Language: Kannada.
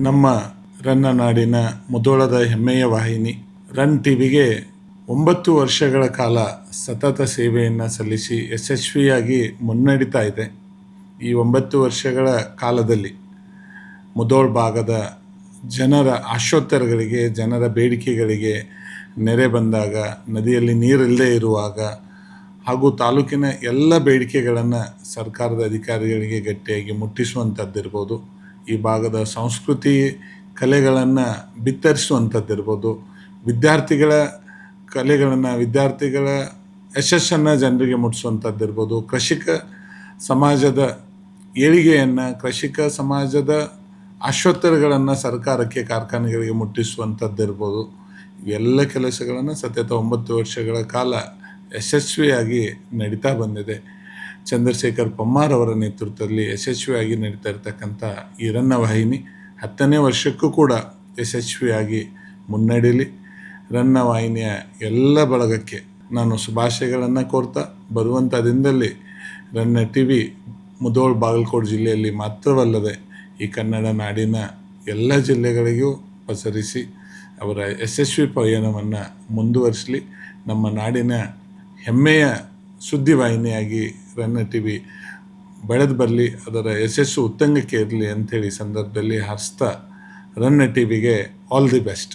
ನಮ್ಮ ರನ್ನ ನಾಡಿನ ಮುಧೋಳದ ಹೆಮ್ಮೆಯ ವಾಹಿನಿ ರನ್ ಟಿವಿಗೆ 9 ವರ್ಷಗಳ ಕಾಲ ಸತತ ಸೇವೆಯನ್ನು ಸಲ್ಲಿಸಿ ಯಶಸ್ವಿಯಾಗಿ ಮುನ್ನಡೀತಾ ಇದೆ. ಈ 9 ವರ್ಷಗಳ ಕಾಲದಲ್ಲಿ ಮುಧೋಳ ಭಾಗದ ಜನರ ಆಶೋತ್ತರಗಳಿಗೆ, ಜನರ ಬೇಡಿಕೆಗಳಿಗೆ ನೆರೆ ಬಂದಾಗ, ನದಿಯಲ್ಲಿ ನೀರಿಲ್ಲದೆ ಇರುವಾಗ ಹಾಗೂ ತಾಲೂಕಿನ ಎಲ್ಲ ಬೇಡಿಕೆಗಳನ್ನು ಸರ್ಕಾರದ ಅಧಿಕಾರಿಗಳಿಗೆ ಗಟ್ಟಿಯಾಗಿ ಮುಟ್ಟಿಸುವಂಥದ್ದಿರ್ಬೋದು, ಈ ಭಾಗದ ಸಂಸ್ಕೃತಿ ಕಲೆಗಳನ್ನು ಬಿತ್ತರಿಸುವಂಥದ್ದಿರ್ಬೋದು, ವಿದ್ಯಾರ್ಥಿಗಳ ಕಲೆಗಳನ್ನು, ವಿದ್ಯಾರ್ಥಿಗಳ ಯಶಸ್ಸನ್ನು ಜನರಿಗೆ ಮುಟ್ಟಿಸುವಂಥದ್ದಿರ್ಬೋದು, ಕೃಷಿಕ ಸಮಾಜದ ಏಳಿಗೆಯನ್ನು, ಕೃಷಿಕ ಸಮಾಜದ ಆಶೋತ್ತರಗಳನ್ನು ಸರ್ಕಾರಕ್ಕೆ, ಕಾರ್ಖಾನೆಗಳಿಗೆ ಮುಟ್ಟಿಸುವಂಥದ್ದಿರ್ಬೋದು. ಇವೆಲ್ಲ ಕೆಲಸಗಳನ್ನು ಸತತ 9 ವರ್ಷಗಳ ಕಾಲ ಯಶಸ್ವಿಯಾಗಿ ನಡೀತಾ ಬಂದಿದೆ. ಚಂದ್ರಶೇಖರ್ ಪಮ್ಮಾರ್ ಅವರ ನೇತೃತ್ವದಲ್ಲಿ ಯಶಸ್ವಿಯಾಗಿ ನಡೀತಾ ಇರತಕ್ಕಂಥ ಈ ರನ್ನ ವಾಹಿನಿ 10ನೇ ವರ್ಷಕ್ಕೂ ಕೂಡ ಯಶಸ್ವಿಯಾಗಿ ಮುನ್ನಡೀಲಿ. ರನ್ನ ವಾಹಿನಿಯ ಎಲ್ಲ ಬಳಗಕ್ಕೆ ನಾನು ಶುಭಾಶಯಗಳನ್ನು ಕೋರ್ತಾ, ಬರುವಂಥ ದಿನದಲ್ಲಿ ರನ್ನ ಟಿವಿ ಮುಧೋಳ ಬಾಗಲಕೋಟೆ ಜಿಲ್ಲೆಯಲ್ಲಿ ಮಾತ್ರವಲ್ಲದೆ ಈ ಕನ್ನಡ ನಾಡಿನ ಎಲ್ಲ ಜಿಲ್ಲೆಗಳಿಗೂ ಪಸರಿಸಿ ಅವರ ಯಶಸ್ವಿ ಪಯಣವನ್ನು ಮುಂದುವರಿಸಲಿ. ನಮ್ಮ ನಾಡಿನ ಹೆಮ್ಮೆಯ ಸುದ್ದಿವಾಹಿನಿಯಾಗಿ ರನ್ನ ಟಿವಿ ಬೆಳೆದು ಬರಲಿ, ಅದರ ಯಶಸ್ಸು ಉತ್ತುಂಗಕ್ಕೆ ಇರಲಿ ಅಂಥೇಳಿ ಸಂದರ್ಭದಲ್ಲಿ ಹಾರಿಸ್ತಾ ರನ್ನ ಟಿವಿಗೆ ಆಲ್ ದಿ ಬೆಸ್ಟ್.